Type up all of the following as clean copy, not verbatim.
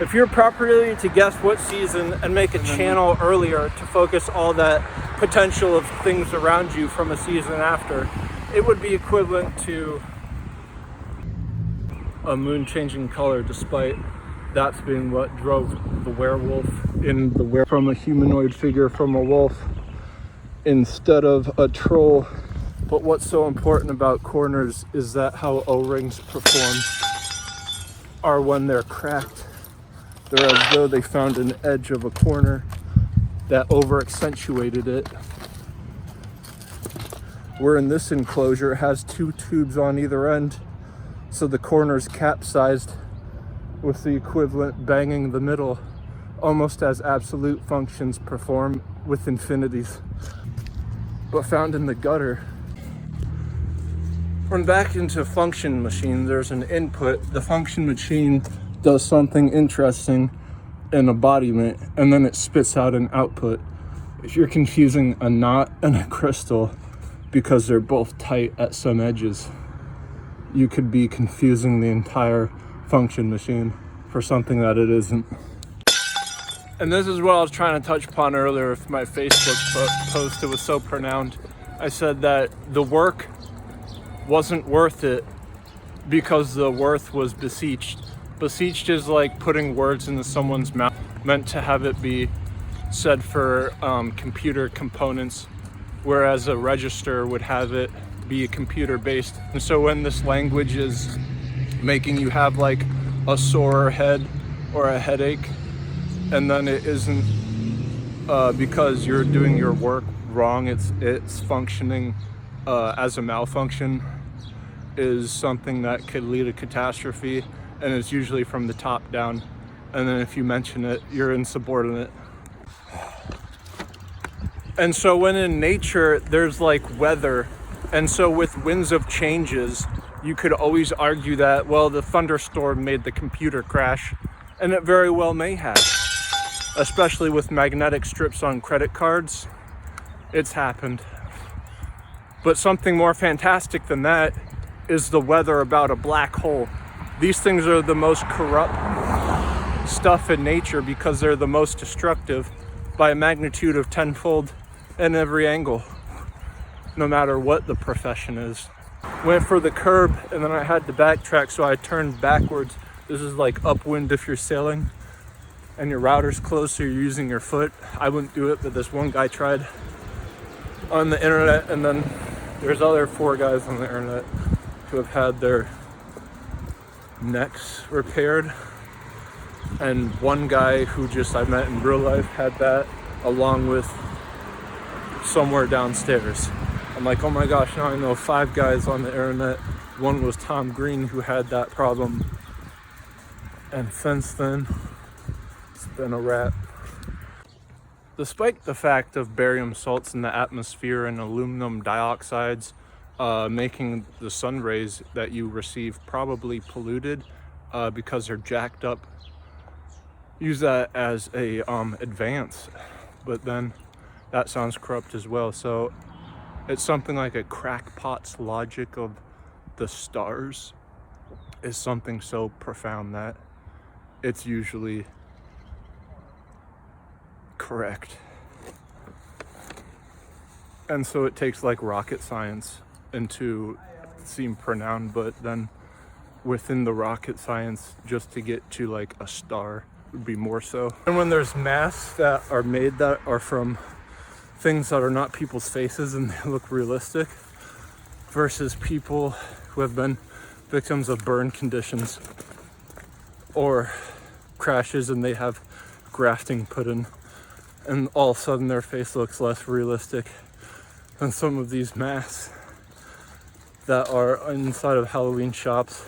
If you're properly to guess what season and make a channel earlier to focus all that potential of things around you from a season after, it would be equivalent to a moon changing color, despite that's being what drove the werewolf from a humanoid figure from a wolf instead of a troll. But what's so important about corners is that how O-rings perform are when they're cracked. They're as though they found an edge of a corner that over accentuated it. Where in this enclosure, it has 2 tubes on either end, so the corner's capsized with the equivalent banging the middle, almost as absolute functions perform with infinities. But found in the gutter, when back into function machine, there's an input. The function machine does something interesting in embodiment, and then it spits out an output. If you're confusing a knot and a crystal because they're both tight at some edges, you could be confusing the entire function machine for something that it isn't. And this is what I was trying to touch upon earlier with my Facebook post. It was so pronounced. I said that the work wasn't worth it because the worth was beseeched. Beseeched is like putting words into someone's mouth, meant to have it be said for computer components, whereas a register would have it be computer based. And so when this language is making you have like a sore head or a headache, and then it isn't because you're doing your work wrong, it's functioning as a malfunction, is something that could lead to catastrophe, and it's usually from the top down. And then if you mention it, you're insubordinate. And so when in nature there's like weather, and so with winds of changes, you could always argue that, well, the thunderstorm made the computer crash, and it very well may have. Especially with magnetic strips on credit cards, it's happened. But something more fantastic than that is the weather about a black hole. These things are the most corrupt stuff in nature because they're the most destructive by a magnitude of tenfold in every angle, no matter what the profession is. Went for the curb and then I had to backtrack, so I turned backwards. This is like upwind if you're sailing and your router's closed, so you're using your foot. I wouldn't do it, but this one guy tried on the internet, and then there's other 4 guys on the internet who have had their necks repaired, and one guy who just I met in real life had that, along with somewhere downstairs. I'm like, oh my gosh, now I know 5 guys on the internet. One was Tom Green, who had that problem, and since then it's been a wrap. Despite the fact of barium salts in the atmosphere and aluminum dioxides making the sun rays that you receive probably polluted because they're jacked up, use that as a advance, but then that sounds corrupt as well. So it's something like a crackpot's logic of the stars is something so profound that it's usually correct. And so it takes like rocket science and to seem pronounced, but then within the rocket science, just to get to like a star would be more so. And when there's masks that are made that are from things that are not people's faces and they look realistic, versus people who have been victims of burn conditions or crashes and they have grafting put in, and all of a sudden their face looks less realistic than some of these masks that are inside of Halloween shops.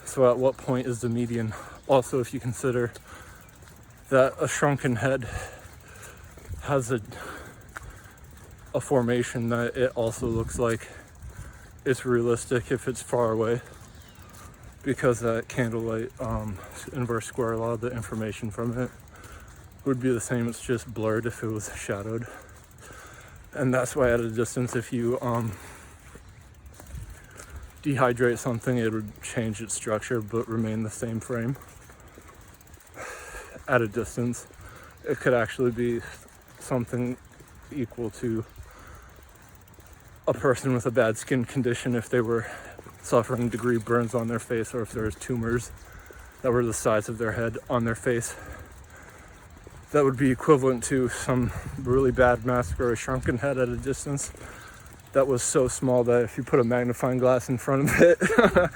So at what point is the median? Also, if you consider that a shrunken head has a formation that it also looks like it's realistic if it's far away, because that candlelight inverse square law, the information from it would be the same. It's just blurred if it was shadowed. And that's why at a distance, if you dehydrate something, it would change its structure but remain the same frame. at a distance. It could actually be something equal to a person with a bad skin condition if they were suffering degree burns on their face, or if there was tumors that were the size of their head on their face. That would be equivalent to some really bad mask or a shrunken head at a distance that was so small that if you put a magnifying glass in front of it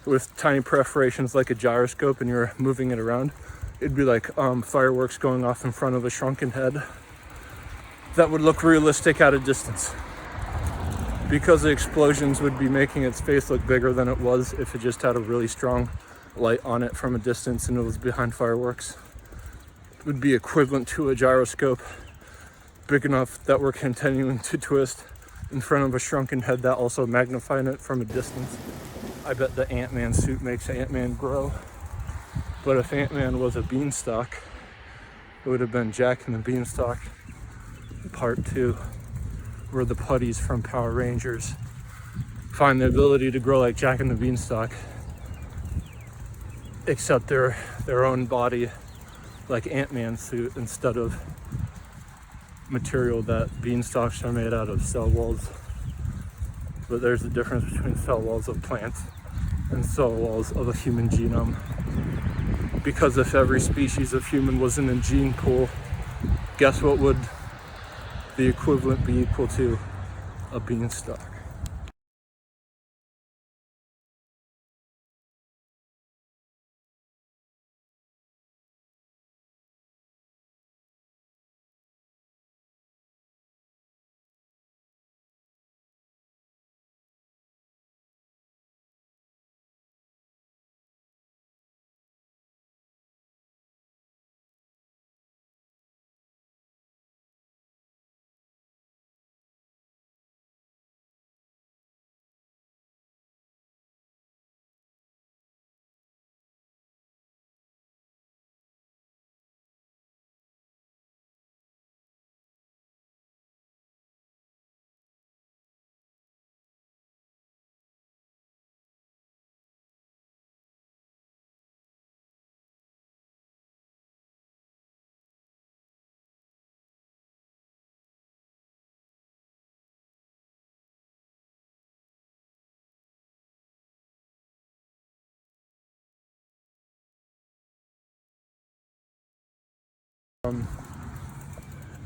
with tiny perforations like a gyroscope and you're moving it around, it'd be like fireworks going off in front of a shrunken head. That would look realistic at a distance, because the explosions would be making its face look bigger than it was if it just had a really strong light on it from a distance and it was behind fireworks. It would be equivalent to a gyroscope big enough that we're continuing to twist in front of a shrunken head that also magnifying it from a distance. I bet the Ant-Man suit makes Ant-Man grow. But if Ant-Man was a beanstalk, it would have been Jack and the Beanstalk Part 2, where the putties from Power Rangers find the ability to grow like Jack and the Beanstalk, except their own body like Ant-Man suit instead of material that beanstalks are made out of, cell walls. But there's a difference between cell walls of plants and cell walls of a human genome. Because if every species of human was in a gene pool, guess what would the equivalent be equal to? A beanstalk.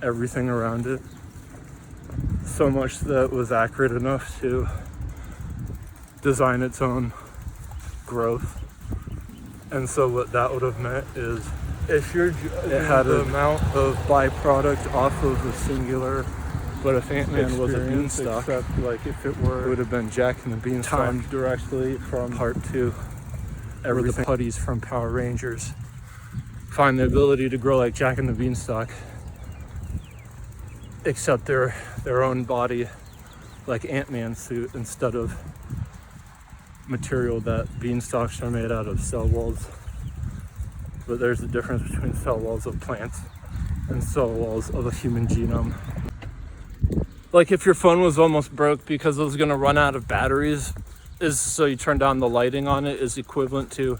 Everything around it, so much that it was accurate enough to design its own growth. And so what that would have meant is if it had the amount of byproduct off of the singular, but if Ant-Man was a beanstalk, except like if it would have been Jack and the Beanstalk timed directly from Part 2, where the putties from Power Rangers find the ability to grow like Jack and the Beanstalk, except their own body like Ant-Man suit instead of material that beanstalks are made out of, cell walls. But there's a difference between cell walls of plants and cell walls of a human genome. Like if your phone was almost broke because it was going to run out of batteries, so you turn down the lighting on it, is equivalent to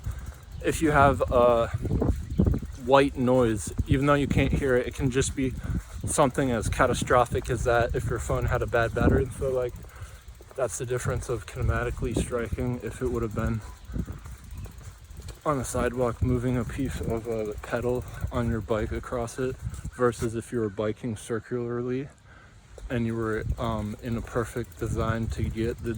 if you have a white noise, even though you can't hear it, it can just be something as catastrophic as that if your phone had a bad battery. So like that's the difference of kinematically striking. If it would have been on a sidewalk moving a piece of a pedal on your bike across it, versus if you were biking circularly and you were in a perfect design to get the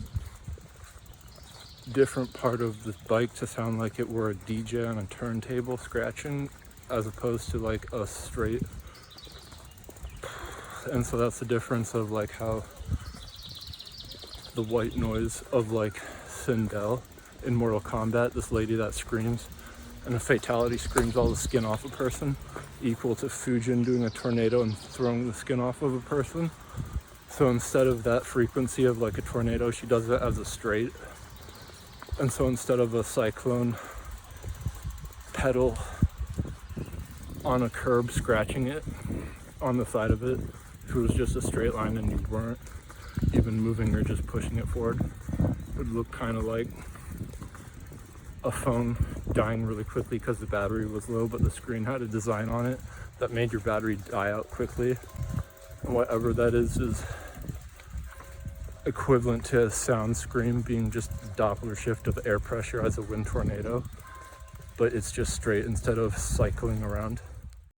different part of the bike to sound like it were a DJ on a turntable scratching, as opposed to like a straight. And so that's the difference of like how the white noise of like Sindel in Mortal Kombat, this lady that screams and a fatality screams all the skin off a person, equal to Fujin doing a tornado and throwing the skin off of a person. So instead of that frequency of like a tornado, she does it as a straight. And so instead of a cyclone pedal on a curb scratching it on the side of it, if it was just a straight line and you weren't even moving or just pushing it forward, it would look kind of like a phone dying really quickly because the battery was low, but the screen had a design on it that made your battery die out quickly. And whatever that is equivalent to a sound scream being just Doppler shift of air pressure as a wind tornado, but it's just straight instead of cycling around.